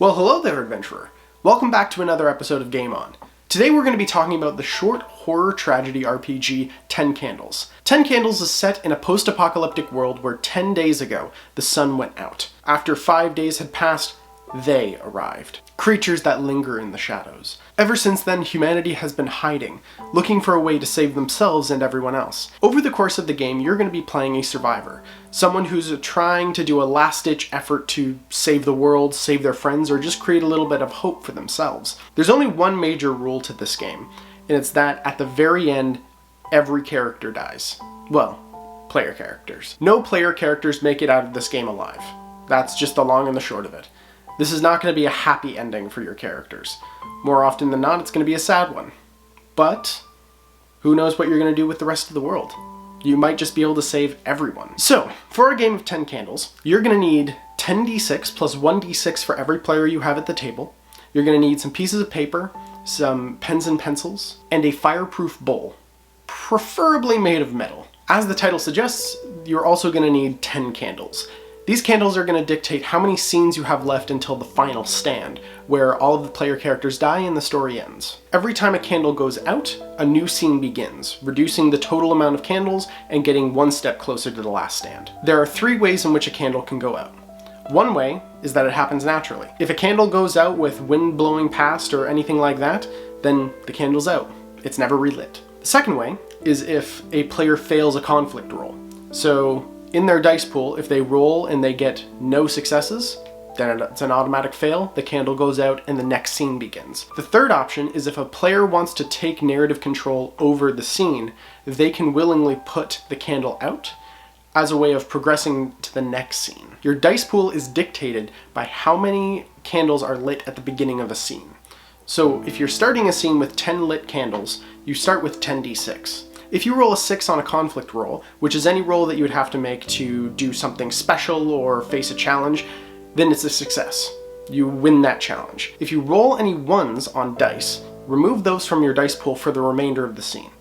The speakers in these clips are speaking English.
Well, hello there, adventurer. Welcome back to another episode of Game On. Today we're going to be talking about the short horror tragedy RPG 10 Candles. 10 Candles is set in a post-apocalyptic world where 10 days ago the sun went out. After 5 days had passed, they arrived. Creatures that linger in the shadows. Ever since then, humanity has been hiding, looking for a way to save themselves and everyone else. Over the course of the game, you're going to be playing a survivor. Someone who's trying to do a last-ditch effort to save the world, save their friends, or just create a little bit of hope for themselves. There's only one major rule to this game, and it's that at the very end, every character dies. Well, player characters. No player characters make it out of this game alive. That's just the long and the short of it. This is not going to be a happy ending for your characters. More often than not, it's going to be a sad one. But who knows what you're going to do with the rest of the world? You might just be able to save everyone. So, for a game of 10 Candles, you're going to need 10d6 plus 1d6 for every player you have at the table. You're going to need some pieces of paper, some pens and pencils, and a fireproof bowl, preferably made of metal. As the title suggests, you're also going to need 10 candles. These candles are going to dictate how many scenes you have left until the final stand, where all of the player characters die and the story ends. Every time a candle goes out, a new scene begins, reducing the total amount of candles and getting one step closer to the last stand. There are 3 ways in which a candle can go out. One way is that it happens naturally. If a candle goes out with wind blowing past or anything like that, then the candle's out. It's never relit. The second way is if a player fails a conflict roll. So, in their dice pool, if they roll and they get no successes, then it's an automatic fail, the candle goes out, and the next scene begins. The third option is if a player wants to take narrative control over the scene, they can willingly put the candle out as a way of progressing to the next scene. Your dice pool is dictated by how many candles are lit at the beginning of a scene. So if you're starting a scene with 10 lit candles, you start with 10d6. If you roll a 6 on a conflict roll, which is any roll that you would have to make to do something special or face a challenge, then it's a success. You win that challenge. If you roll any 1s on dice, remove those from your dice pool for the remainder of the scene.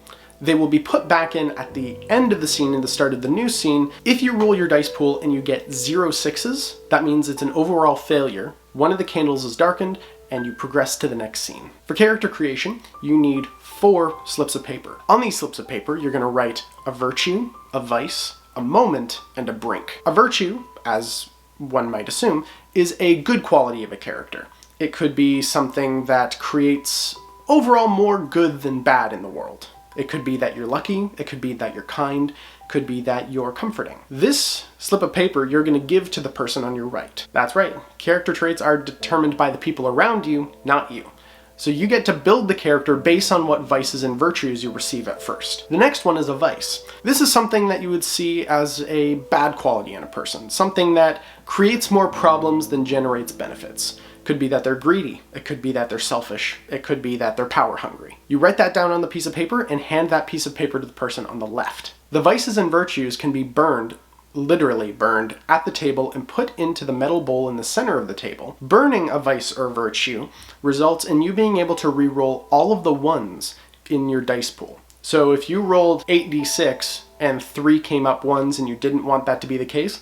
They will be put back in at the end of the scene and the start of the new scene. If you roll your dice pool and you get 0 6s, that means it's an overall failure. One of the candles is darkened, and you progress to the next scene. For character creation, you need 4 slips of paper. On these slips of paper, you're going to write a virtue, a vice, a moment, and a brink. A virtue, as one might assume, is a good quality of a character. It could be something that creates overall more good than bad in the world. It could be that you're lucky, it could be that you're kind, it could be that you're comforting. This slip of paper you're going to give to the person on your right. That's right, character traits are determined by the people around you, not you. So you get to build the character based on what vices and virtues you receive at first. The next one is a vice. This is something that you would see as a bad quality in a person, something that creates more problems than generates benefits. Could be that they're greedy, it could be that they're selfish, it could be that they're power hungry. You write that down on the piece of paper and hand that piece of paper to the person on the left. The vices and virtues can be burned, literally burned, at the table and put into the metal bowl in the center of the table. Burning a vice or virtue results in you being able to re-roll all of the 1s in your dice pool. So if you rolled 8d6 and 3 came up 1s and you didn't want that to be the case,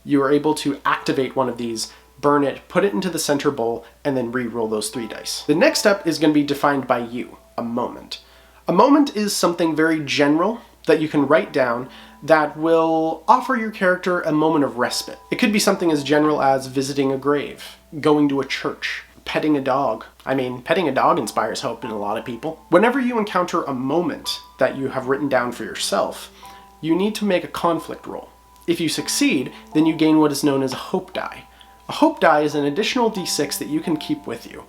you are able to activate one of these, burn it, put it into the center bowl, and then re-roll those 3 dice. The next step is going to be defined by you, a moment. A moment is something very general that you can write down that will offer your character a moment of respite. It could be something as general as visiting a grave, going to a church, petting a dog. I mean, petting a dog inspires hope in a lot of people. Whenever you encounter a moment that you have written down for yourself, you need to make a conflict roll. If you succeed, then you gain what is known as a hope die. A hope die is an additional d6 that you can keep with you.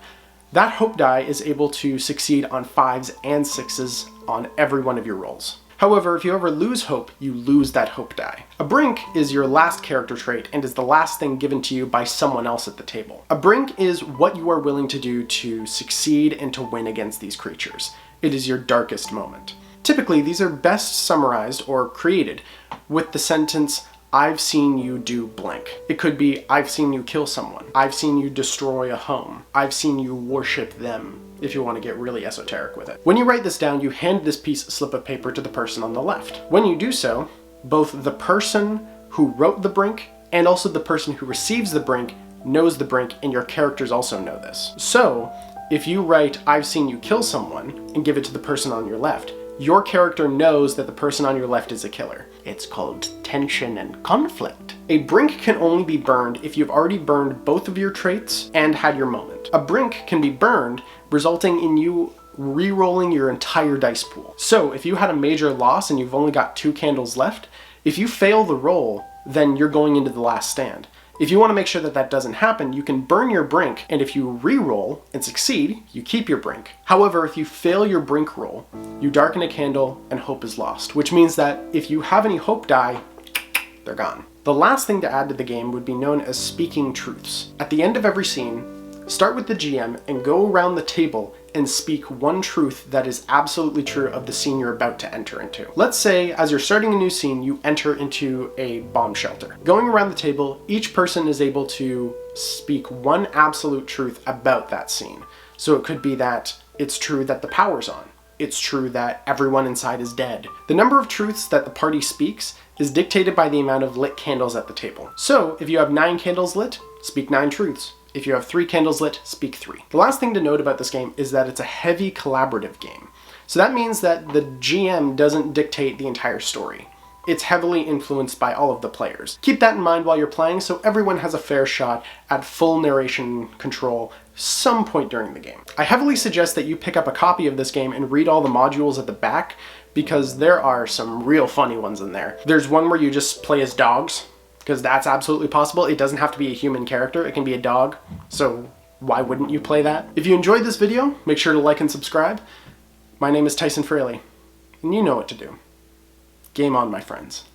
That hope die is able to succeed on 5s and 6s on every one of your rolls. However, if you ever lose hope, you lose that hope die. A brink is your last character trait and is the last thing given to you by someone else at the table. A brink is what you are willing to do to succeed and to win against these creatures. It is your darkest moment. Typically, these are best summarized or created with the sentence, "I've seen you do blank." It could be, "I've seen you kill someone. I've seen you destroy a home. I've seen you worship them," if you want to get really esoteric with it. When you write this down, you hand this slip of paper to the person on the left. When you do so, both the person who wrote the brink and also the person who receives the brink knows the brink, and your characters also know this. So, if you write, "I've seen you kill someone," and give it to the person on your left, your character knows that the person on your left is a killer. It's called tension and conflict. A brink can only be burned if you've already burned both of your traits and had your moment. A brink can be burned, resulting in you re-rolling your entire dice pool. So if you had a major loss and you've only got 2 candles left, if you fail the roll, then you're going into the last stand. If you want to make sure that that doesn't happen, you can burn your brink, and if you re-roll and succeed, you keep your brink. However, if you fail your brink roll, you darken a candle and hope is lost, which means that if you have any hope die, they're gone. The last thing to add to the game would be known as speaking truths. At the end of every scene, start with the GM and go around the table and speak one truth that is absolutely true of the scene you're about to enter into. Let's say, as you're starting a new scene, you enter into a bomb shelter. Going around the table, each person is able to speak one absolute truth about that scene. So it could be that it's true that the power's on. It's true that everyone inside is dead. The number of truths that the party speaks is dictated by the amount of lit candles at the table. So if you have 9 candles lit, speak 9 truths. If you have 3 candles lit, speak 3. The last thing to note about this game is that it's a heavy collaborative game. So that means that the GM doesn't dictate the entire story. It's heavily influenced by all of the players. Keep that in mind while you're playing so everyone has a fair shot at full narration control some point during the game. I heavily suggest that you pick up a copy of this game and read all the modules at the back, because there are some real funny ones in there. There's one where you just play as dogs, because that's absolutely possible. It doesn't have to be a human character, it can be a dog, so why wouldn't you play that? If you enjoyed this video, make sure to like and subscribe. My name is Tyson Fraley, and you know what to do. Game on, my friends.